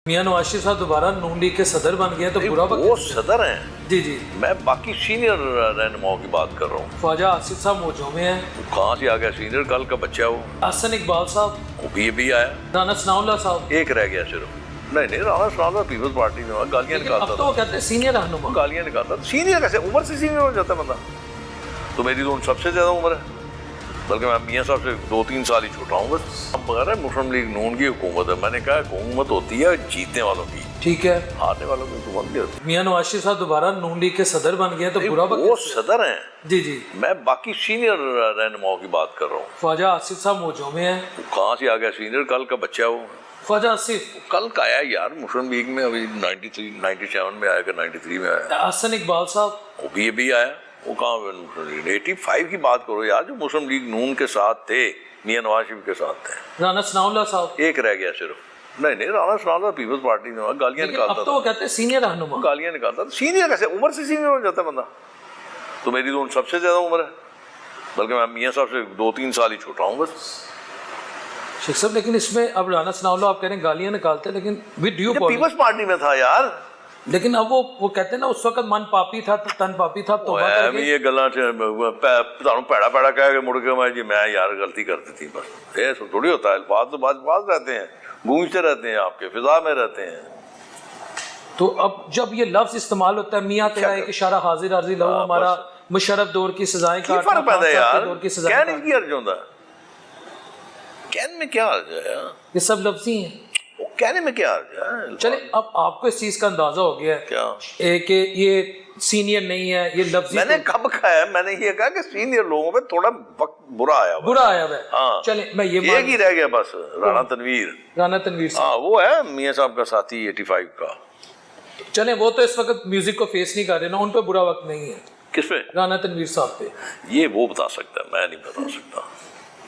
मियां नवाज शरीफ साहब दोबारा नून लीग के सदर बन गए तो बुरा वक्त। वो सदर हैं। जी जी, मैं बाकी सीनियर रहनुमाओं की बात कर रहा हूँ। ख्वाजा आसिफ साहब मौजू में हैं, वो कहाँ से आ गया सीनियर? कल का बच्चा है वो। हसन इकबाल साहब, वो भी आया। राना सनाउल्लाह साहब, एक रह गया सिर्फ। नहीं राना सनाउल्लाह पीपल्स पार्टी में गालियाँ लेकिन अब निकालता तो वो कहते हैं सीनियर रहनुमा। गालियाँ निकालता था। सीनियर कैसे? उम्र से सीनियर हो जाता है बंदा। तो मेरी तो उन सबसे ज़्यादा उम्र है, बल्कि मैं मियाँ साहब से 2-3 साल ही छोटा हूँ बस। अब बगैर मुस्लिम लीग नून की हुकूमत है। मैंने कहा हुकूमत होती है जीतने वालों की, ठीक है, हारने वालों की हुकूमत नहीं होती। मियां नवाज शरीफ साहब दोबारा नून लीग के सदर बन गए तो बुरा वक्त। वो सदर हैं। जी जी, मैं बाकी सीनियर रहनुमाओं की बात कर रहा हूँ। ख्वाजा आसिफ साहब मौजू में हैं, वो कहाँ से आ गया सीनियर? कल का बच्चा है वो। ख्वाजा आसिफ, कल का आया यार मुस्लिम लीग में, अभी 97 में आया कि 93 में आया। हसन इकबाल साहब, वो भी आया। वो कहाँ 85 की बात करो यार, जो मुस्लिम लीग नून के साथ थे, मियां नवाज शरीफ के साथ थे। राना सनाउल्लाह साहब, एक रह गया सिर्फ। नहीं राना सनाउल्लाह पीपल्स पार्टी में गालियाँ लेकिन अब निकालता तो वो कहते हैं सीनियर रहनुमा। था। गालियाँ निकालता था। सीनियर कैसे? उम्र से सीनियर हो जाता है बंदा। तो मेरी तो उन सबसे ज्यादा उम्र है, बल्कि मैं मियाँ साहब से 2-3 साल ही छोटा हूँ बस। शेख साहब, लेकिन इसमें अब राना सनाउल्लाह आप कह रहे हैं गालियां निकालते हैं, लेकिन विद ड्यू पीपल्स पार्टी में था यार। लेकिन अब वो कहते हैं ना उस वक्त मन पापी था तन पापी था, तो ये गल्लां ਤੁਹਾਨੂੰ पैड़ा कह के मुड़ के मैं जी मैं यार गलती कर दी थी बस। ये थोड़ी होता है। अल्फाज तो बाज रहते हैं, गूंजते रहते हैं, आपके फिजा में रहते हैं। तो अब जब ये लफ्ज इस्तेमाल होता है, मियाँ तेरा एक इशारा हाजिर हाजिर लो, हमारा मुशर्रफ दौर की सजाएं की फर्क पैदा है यार? दौर की सजाएं कहने की अर्ज होता है? कहने में क्या अर्ज है यार? ये सब लफ्जी हैं। कहने में क्या अर्ज है? चले, अब आपको इस चीज का अंदाजा हो गया है क्या कि ये सीनियर नहीं है, ये लफ्ज मैंने कब कहा है? मैंने ये कहा कि सीनियर लोगों पे थोड़ा वक्त बुरा आया है। हाँ। चले, मैं ये एक ही रह गया बस, राना तनवीर। हाँ, वो है मियाँ साहब का साथी 85 का। चले, वो तो इस वक्त म्यूजिक को फेस नहीं कर रहे ना, उन पे बुरा वक्त नहीं है। किस पे? राना तनवीर साहब पे। ये वो बता सकता है, मैं नहीं बता सकता।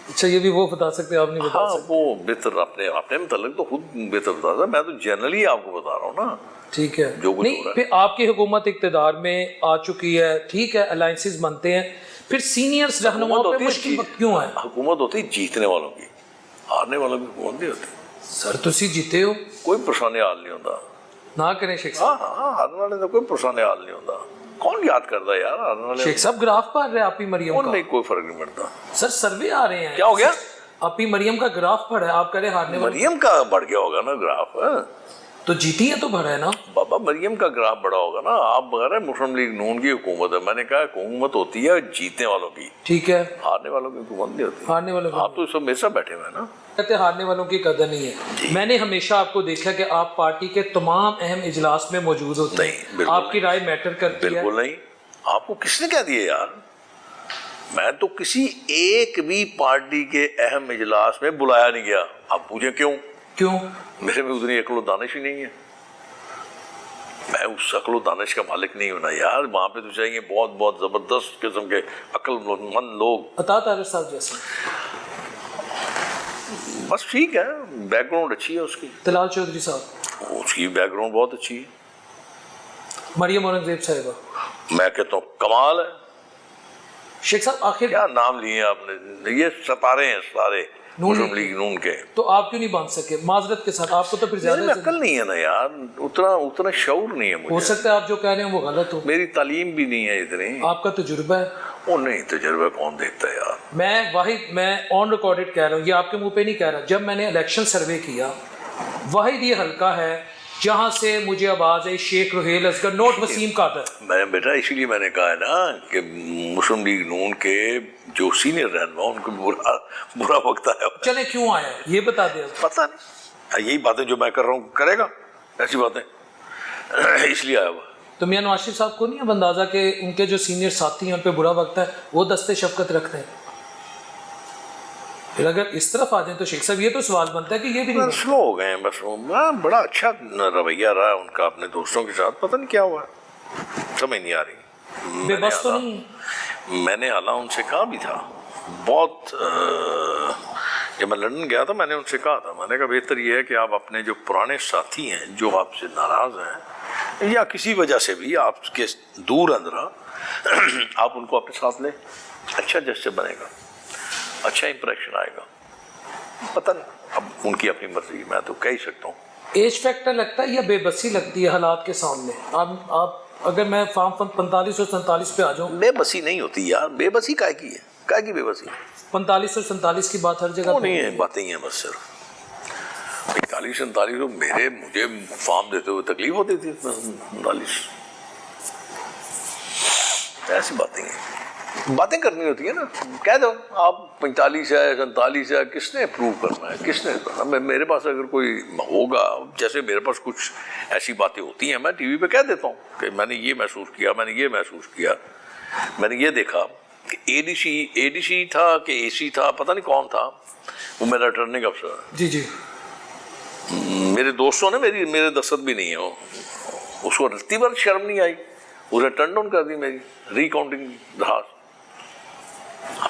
अच्छा, ये भी वो बता सकते हैं, आप नहीं बता सकते। वो बेहतर अपने मतलब तो खुद बेहतर बता सकता। मैं तो जनरली आपको बता रहा हूँ ना। ठीक है, जो कुछ नहीं, फिर आपकी हुकूमत इक़्तिदार में आ चुकी है, ठीक है, अलायंसेस बनते हैं, फिर सीनियर्स रहनुमाओं पे मुश्किल वक्त क्यों है? हुकूमत होती है जीतने वालों की, हारने वालों की हुकूमत नहीं होती। सर तुसी जीते हो, कोई पुरसाने हाल नहीं होता ना करें शेख साहब। हाँ, हारने वाले का कोई पुरसाने हाल नहीं होता। कौन याद करता है यार हारने वाले? शेख साहब ग्राफ पढ़ रहे हैं आप ही मरियम का। नहीं, कोई फर्क नहीं पड़ता सर, सर्वे आ रहे हैं। क्या हो गया? आप ही मरियम का ग्राफ पढ़ा है, आप कह रहे हारने वाले। मरियम का बढ़ गया होगा ना ग्राफ? तो जीती है तो बढ़ा है ना बाबा, मरियम का ग्राफ बड़ा होगा ना। आप बगैर मुस्लिम लीग नून की हुकूमत है। मैंने कहा हुकूमत होती है जीतने वालों की, ठीक है, हारने वालों की हुकूमत नहीं होती। हारने वालों आप तो सब मेरे साथ बैठे हुए हैं ना। कहते हारने वालों की कदर नहीं है। मैंने हमेशा आपको देखा कि आप पार्टी के तमाम अहम इजलास में मौजूद होते हैं, आपकी राय मैटर करती है। बिल्कुल नहीं। आपको किसने कह दिया यार? मैं तो किसी एक भी पार्टी के अहम इजलास में बुलाया नहीं गया। आप पूछे क्यों? मेरे में उतनी अक्ल दानिश ही नहीं है। मैं उस अक्ल दानिश का मालिक नहीं होना यार। वहां पे तो चाहिए बहुत बहुत जबरदस्त किस्म के अक्लमंद लोग। अता तारिक साहब जैसे। बस ठीक है, बैकग्राउंड अच्छी है उसकी। तलाल चौधरी साहब, उसकी बैकग्राउंड बहुत अच्छी है। मरियम औरंगजेब साहिबा, मैं कहता हूँ कमाल है। शेख साहब आखिर क्या नाम लिए आपने? ये सितारे हैं सारे मुस्लिम लीग नून के। तो आप क्यों नहीं बांध सके? माजरत के साथ, आपको तो फिर ज्यादा अक्ल नहीं है ना यार, उतना शऊर नहीं है मुझे। हो सकता है आप जो कह रहे हैं वो गलत हो। मेरी तालीम भी नहीं है इतनी। आपका तजुर्बा है। वो नहीं, तजुर्बा कौन देखता है यार? मैं ऑन रिकॉर्डेड कह रहा हूँ, ये आपके मुंह पे नहीं कह रहा। जब मैंने इलेक्शन सर्वे किया, वाहिद ये हल्का है जहाँ से मुझे आवाज आई शेख रुहेल असगर नोट वसीम कादर। मैं बेटा इसीलिए मैंने कहा है ना कि मुस्लिम लीग नून के जो सीनियर रहनुमा उनको बुरा वक्त आया। चले, क्यों आया ये बता दे। पता नहीं, यही बातें जो मैं कर रहा हूँ करेगा, ऐसी बातें इसलिए आया हुआ। तो मियां नवाज शरीफ साहब को नहीं अब अंदाजा कि उनके जो सीनियर साथी हैं उन पे बुरा वक्त है, वो दस्ते शफकत रखते हैं? फिर अगर इस तरफ आ जाए तो शेख साहब ये तो सवाल बनता है कि ये भी नहीं स्लो हो गए हैं बस। बड़ा अच्छा रवैया रहा उनका अपने दोस्तों के साथ। पता नहीं क्या हुआ, समझ नहीं आ रही। बेबस तो नहीं। मैंने आला उनसे कहा भी था बहुत, जब मैं लंदन गया था मैंने उनसे कहा था, मैंने कहा बेहतर ये है कि आप अपने जो पुराने साथी हैं जो आपसे नाराज हैं या किसी वजह से भी आपके दूर अंदरा आप उनको अपने साथ लें। अच्छा जस्टिस बनेगा, अच्छा इंप्रेशन आएगा। पता नहीं, अब उनकी अपनी मर्जी, मैं तो कह ही सकता हूँ। ایج فیکٹر لگتا ہے یا بے بسی لگتی ہے حالات کے سامنے؟ آپ اگر میں فارم 45 اور 47 پہ آ جاؤں. بے بسی نہیں ہوتی یار، بے بسی کائے کی ہے، کائے کی بے بسی؟ 45 اور 47 کی بات ہر جگہ وہ نہیں ہے، باتیں ہی ہیں بس صرف. 45 47 مجھے فارم دیتے ہوئے تکلیف ہوتی تھی. 45 ایسی باتیں ہیں، باتیں کرنی ہوتی ہیں نا. کہہ دو آپ 45 ہے 47 ہے، کس نے اپروو کرنا ہے، کس نے کرنا؟ میرے پاس اگر کوئی ہوگا، جیسے میرے پاس کچھ ایسی باتیں ہوتی ہیں، میں ٹی وی پہ کہہ دیتا ہوں کہ میں نے یہ محسوس کیا، میں نے یہ محسوس کیا، میں نے یہ دیکھا کہ اے ڈی سی تھا کہ اے سی تھا، پتہ نہیں کون تھا، وہ میرا ریٹرننگ افسر ہے. جی جی. میرے دوستوں نے میرے دستخط بھی نہیں ہے، اس کو رتی بھر شرم نہیں آئی، اسے ٹرن ڈاؤن کر دی میری ری کاؤنٹنگ درخواست.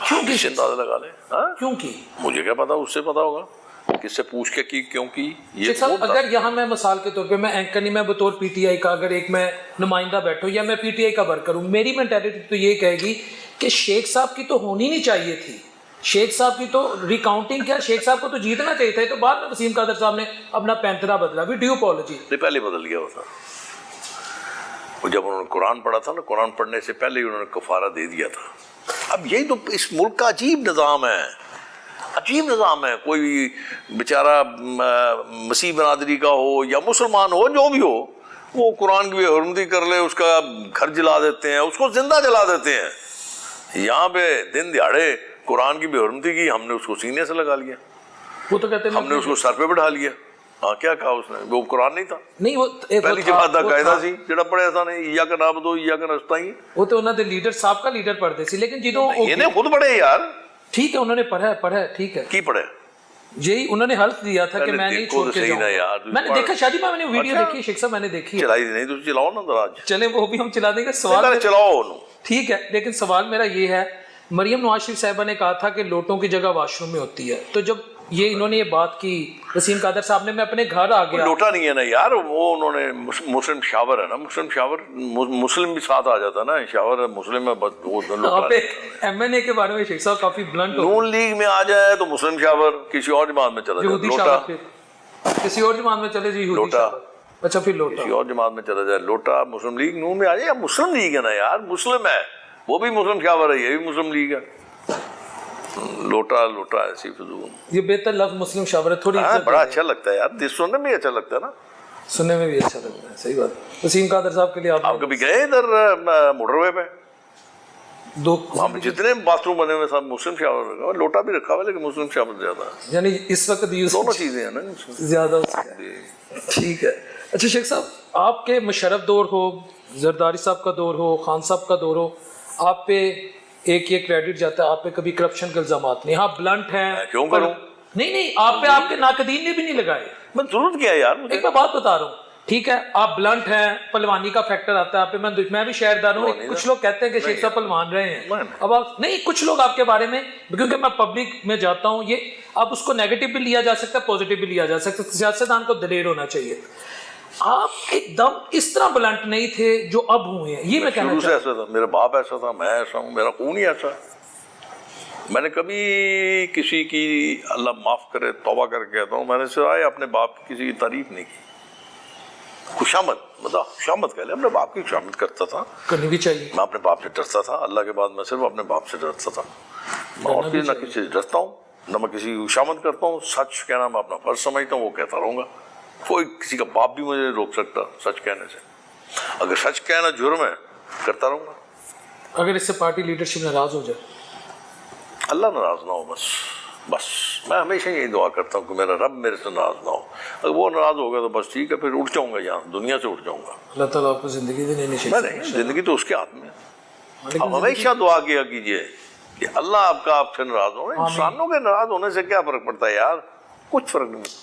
کیوں کس اندازہ لگا لیں؟ کیوں کی؟ مجھے کیا پتا، اس سے پتا ہوگا کس سے پوچھ کے کی، کیوں کی. یہ صاحب اگر یہاں میں مثال کے طور پہ میں اینکر نہیں، میں بطور پی ٹی آئی کا اگر ایک میں نمائندہ بیٹھوں یا میں پی ٹی آئی کا ورکر ہوں، میری مینٹیلٹی تو یہ کہے گی کہ شیخ صاحب کی تو ہونی نہیں چاہیے تھی، شیخ صاحب کی تو ریکاؤنٹنگ کیا، شیخ صاحب کو تو جیتنا چاہیے تھا. تو بعد میں وسیم قادر صاحب نے اپنا پینترا بدلا، بھی ڈیو اپالوجی. پہلے بدل گیا ہوتا. وہ جب انہوں نے قرآن پڑھا تھا نا، قرآن پڑھنے سے پہلے ہی انہوں نے کفارہ دے دیا تھا. اب یہی تو اس ملک کا عجیب نظام ہے، عجیب نظام ہے. کوئی بیچارہ مسیح برادری کا ہو یا مسلمان ہو، جو بھی ہو، وہ قرآن کی بے حرمتی کر لے، اس کا گھر جلا دیتے ہیں، اس کو زندہ جلا دیتے ہیں. یہاں پہ دن دہاڑے قرآن کی بے حرمتی کی، ہم نے اس کو سینے سے لگا لیا، وہ تو کہتے ہیں ہم نے اس کو سر پہ بٹھا لیا. ہاں کیا کہا اس نے؟ وہ قرآن نہیں تھا. نہیں، وہ پہلی جماعت دا قاعدہ سی جڑا پڑھیا تھا نے، یا کا نام دو یا کا نستعین. وہ تو انہوں نے لیڈر صاحب کا لیڈر پڑھتے سی، لیکن جدوں یہ خود پڑھے یار. ٹھیک ہے، انہوں نے پڑھا ہے، ٹھیک ہے. کی پڑھے؟ یہی انہوں نے حلف دیا تھا کہ میں نہیں چھوڑ کے جاؤں گا. میں نے دیکھا شادی میں نے ویڈیو دیکھی، شیخ صاحب میں نے دیکھی. چلائی نہیں تو چلاؤ نا دراج. چلیں وہ بھی ہم چلا دیں گے. سوال چلاؤ ٹھیک ہے، لیکن سوال میرا یہ ہے، مریم نواز شریف صاحبہ نے کہا تھا کہ لوٹوں کی جگہ واش روم میں ہوتی ہے. تو جب انہوں نے یہ بات کی، وسیم قادر صاحب نے، میں اپنے گھر آ گیا. لوٹا نہیں ہے نا یار، وہ انہوں نے مسلم شاور ہے نا، مسلم شاور، مسلم بھی ساتھ آ جاتا نا، شاور مسلم ہے بس. وہ آپ ایم این اے کے بارے میں شیخ صاحب کافی بلنٹ ہو. نون لیگ میں آ جائے تو مسلم شاور، کسی اور جماعت میں چلا جائے لوٹا، کسی اور جماعت میں چلے جی لوٹا. اچھا پھر لوٹا کسی اور جماعت میں چلا جائے لوٹا. مسلم لیگ نون میں آ جائے، مسلم لیگ ہے نا یار، مسلم ہے، وہ بھی مسلم شاور ہے، یہ بھی مسلم لیگ ہے. لوٹا ایسی فضول. یہ بہتر لفظ مسلم شاور ہے، تھوڑی بڑا اچھا لگتا ہے یار، سننے میں اچھا لگتا ہے نا، سننے میں بھی اچھا لگتا ہے. صحیح بات. وسیم قادر صاحب کے لیے آپ کبھی گئے ادھر موٹر وے پہ؟ جتنے باتھ روم بنے ہوئے سب مسلم شاور، لوٹا بھی رکھا ہوا لیکن مسلم شاور زیادہ ہے. یعنی اس وقت دونوں چیزیں ہیں نا زیادہ. ٹھیک ہے. اچھا شیخ صاحب، آپ کے مشرف دور ہو، زرداری صاحب کا دور ہو، خان صاحب کا دور ہو، آپ پہ ایک یہ کریڈٹ جاتا ہے، آپ پہ کبھی کرپشن کے الزامات نہیں. ہاں بلنٹ ہیں. کیوں کروں؟ نہیں، آپ پہ آپ کے ناقدین نے بھی نہیں لگائے. میں ضرورت کیا یار، ایک میں بات بتا رہا ہوں. ٹھیک ہے، آپ بلنٹ ہیں، پلوانی کا فیکٹر آتا ہے آپ پہ. میں بھی شہردار ہوں. کچھ لوگ کہتے ہیں کہ شیخ صاحب پلوان رہے ہیں. اب آپ نہیں، کچھ لوگ آپ کے بارے میں، کیونکہ میں پبلک میں جاتا ہوں، یہ اب اس کو نیگیٹو بھی لیا جا سکتا ہے، پازیٹیو بھی لیا جا سکتا ہے. سیاستدان کو دلیر ہونا چاہیے. آپ ایک دم اس طرح بلنٹ نہیں تھے جو اب ہوئے ہیں. یہ میں کہنا چاہتا ہوں. ایسا تھا، میرا باپ ایسا تھا، میں ایسا ہوں، میرا خون ہی ایسا ہے. میں نے کبھی کسی کی، اللہ معاف کرے، توبہ کر کے کہتا ہوں، میں نے سوائے اپنے باپ کی کسی کی تعریف نہیں کی. خوشامد، مطلب خوشامد کہہ لیں، اپنے باپ کی خوشامد کرتا تھا، کرنی بھی چاہیے. میں اپنے باپ سے ڈرتا تھا. اللہ کے بعد میں صرف اپنے باپ سے ڈرتا تھا. میں اور نہ کسی سے ڈرتا ہوں، نہ میں کسی کی خوشامد کرتا ہوں. سچ کہنا میں اپنا فرض سمجھتا ہوں، وہ کہتا رہوں گا. کوئی کسی کا باپ بھی مجھے روک سکتا سچ کہنے سے. اگر سچ کہنا جرم ہے، کرتا رہوں گا. اگر اس سے پارٹی لیڈرشپ ناراض ہو جائے؟ اللہ ناراض نہ ہو بس میں ہمیشہ یہی دعا کرتا ہوں کہ میرا رب میرے سے ناراض نہ ہو. اگر وہ ناراض ہوگا تو بس ٹھیک ہے، پھر اٹھ جاؤں گا، یہاں دنیا سے اٹھ جاؤں گا. اللہ تعالیٰ آپ کو زندگی دینی چاہیے. زندگی تو اس کے ہاتھ میں ہے. آپ ہمیشہ دعا کیا کیجیے کہ اللہ آپ سے ناراض ہو. انسانوں کے ناراض ہونے سے کیا فرق پڑتا ہے یار؟ کچھ فرق نہیں.